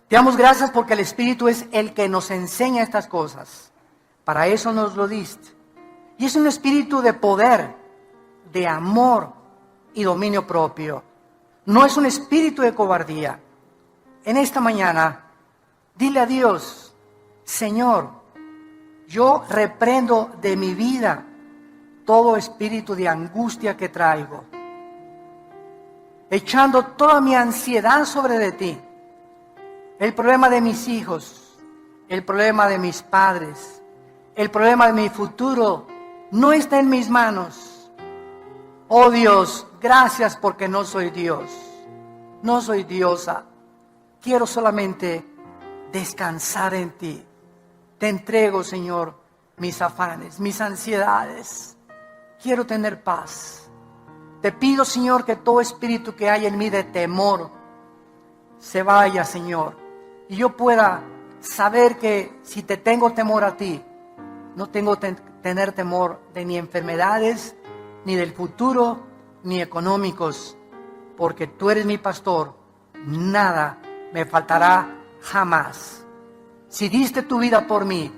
Te damos gracias porque el Espíritu es el que nos enseña estas cosas. Para eso nos lo diste. Y es un espíritu de poder, de amor y dominio propio. No es un espíritu de cobardía. En esta mañana, dile a Dios, Señor, yo reprendo de mi vida todo espíritu de angustia que traigo, echando toda mi ansiedad sobre de ti. El problema de mis hijos, el problema de mis padres, el problema de mi futuro no está en mis manos. Oh Dios, gracias porque no soy Dios, no soy diosa. Quiero solamente descansar en ti. Te entrego, Señor, mis afanes, mis ansiedades. Quiero tener paz. Te pido, Señor, que todo espíritu que hay en mí de temor se vaya, Señor. Y yo pueda saber que si te tengo temor a ti, no tengo tener temor de ni enfermedades, ni del futuro, ni económicos, porque tú eres mi pastor, nada me faltará jamás. Si diste tu vida por mí,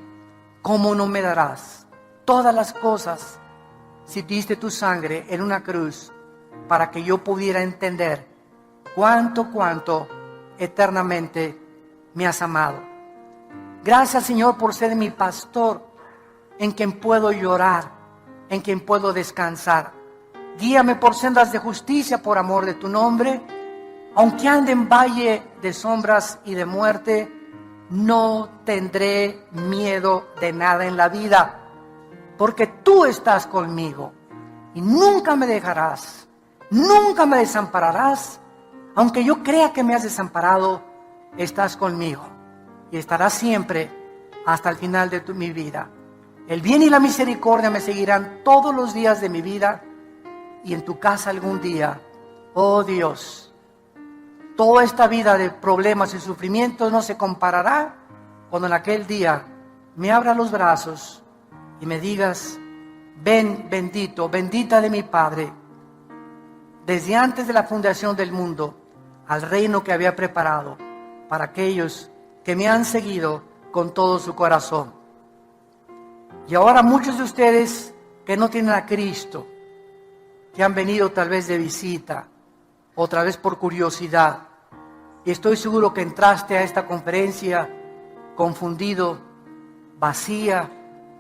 ¿cómo no me darás todas las cosas? Si diste tu sangre en una cruz para que yo pudiera entender cuánto eternamente me has amado. Gracias, Señor, por ser mi pastor, en quien puedo llorar, en quien puedo descansar. Guíame por sendas de justicia por amor de tu nombre. Aunque ande en valle de sombras y de muerte, no tendré miedo de nada en la vida, porque tú estás conmigo y nunca me dejarás, nunca me desampararás. Aunque yo crea que me has desamparado, estás conmigo y estarás siempre hasta el final de mi vida. El bien y la misericordia me seguirán todos los días de mi vida, y en tu casa algún día, oh Dios, toda esta vida de problemas y sufrimientos no se comparará cuando en aquel día me abra los brazos y me digas: ven, bendito, bendita de mi Padre, desde antes de la fundación del mundo, al reino que había preparado para aquellos que me han seguido con todo su corazón. Y ahora muchos de ustedes que no tienen a Cristo, que han venido tal vez de visita, otra vez por curiosidad, y estoy seguro que entraste a esta conferencia confundido, vacía,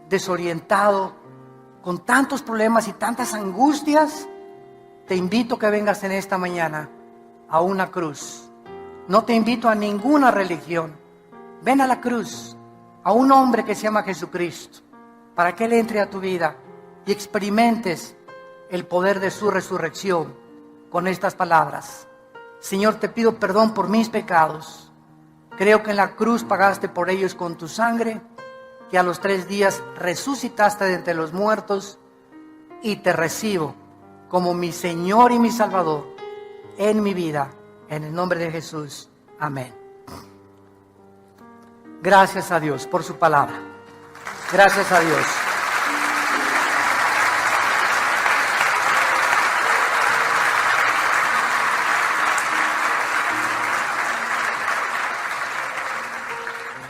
desorientado, con tantos problemas y tantas angustias. Te invito a que vengas en esta mañana a una cruz. No te invito a ninguna religión. Ven a la cruz, a un hombre que se llama Jesucristo, para que Él entre a tu vida y experimentes el poder de su resurrección con estas palabras: Señor, te pido perdón por mis pecados. Creo que en la cruz pagaste por ellos con tu sangre, que a los 3 días resucitaste de entre los muertos, y te recibo como mi Señor y mi Salvador en mi vida, en el nombre de Jesús. Amén. Gracias a Dios por su palabra. Gracias a Dios.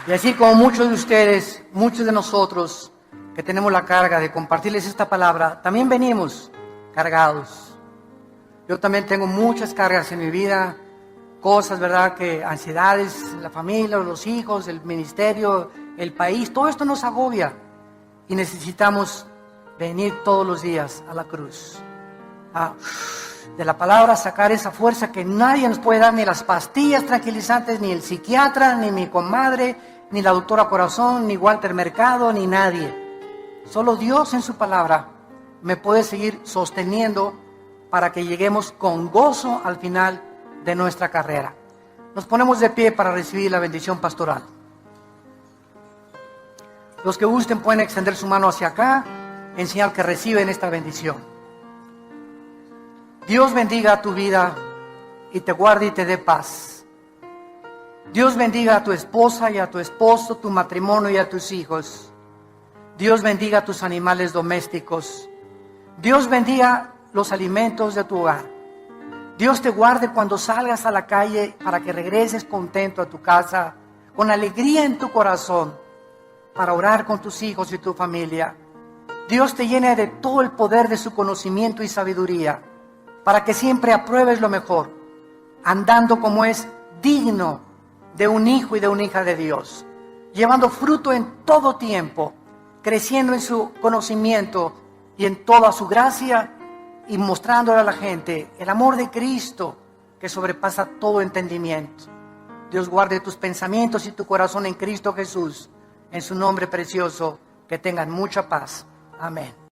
Y así como muchos de ustedes, muchos de nosotros que tenemos la carga de compartirles esta palabra, también venimos cargados. Yo también tengo muchas cargas en mi vida, cosas, ¿verdad? Que ansiedades, la familia, los hijos, el ministerio, el país, todo esto nos agobia y necesitamos venir todos los días a la cruz. De la palabra sacar esa fuerza que nadie nos puede dar, ni las pastillas tranquilizantes, ni el psiquiatra, ni mi comadre, ni la doctora Corazón, ni Walter Mercado, ni nadie. Solo Dios en su palabra me puede seguir sosteniendo para que lleguemos con gozo al final de nuestra carrera. Nos ponemos de pie para recibir la bendición pastoral. Los que gusten pueden extender su mano hacia acá en señal que reciben esta bendición. Dios bendiga tu vida y te guarde y te dé paz. Dios bendiga a tu esposa y a tu esposo, tu matrimonio y a tus hijos. Dios bendiga a tus animales domésticos. Dios bendiga los alimentos de tu hogar. Dios te guarde cuando salgas a la calle para que regreses contento a tu casa, con alegría en tu corazón, para orar con tus hijos y tu familia. Dios te llene de todo el poder de su conocimiento y sabiduría, para que siempre apruebes lo mejor, andando como es digno de un hijo y de una hija de Dios, llevando fruto en todo tiempo, creciendo en su conocimiento y en toda su gracia, y mostrándole a la gente el amor de Cristo que sobrepasa todo entendimiento. Dios guarde tus pensamientos y tu corazón en Cristo Jesús, en su nombre precioso. Que tengan mucha paz. Amén.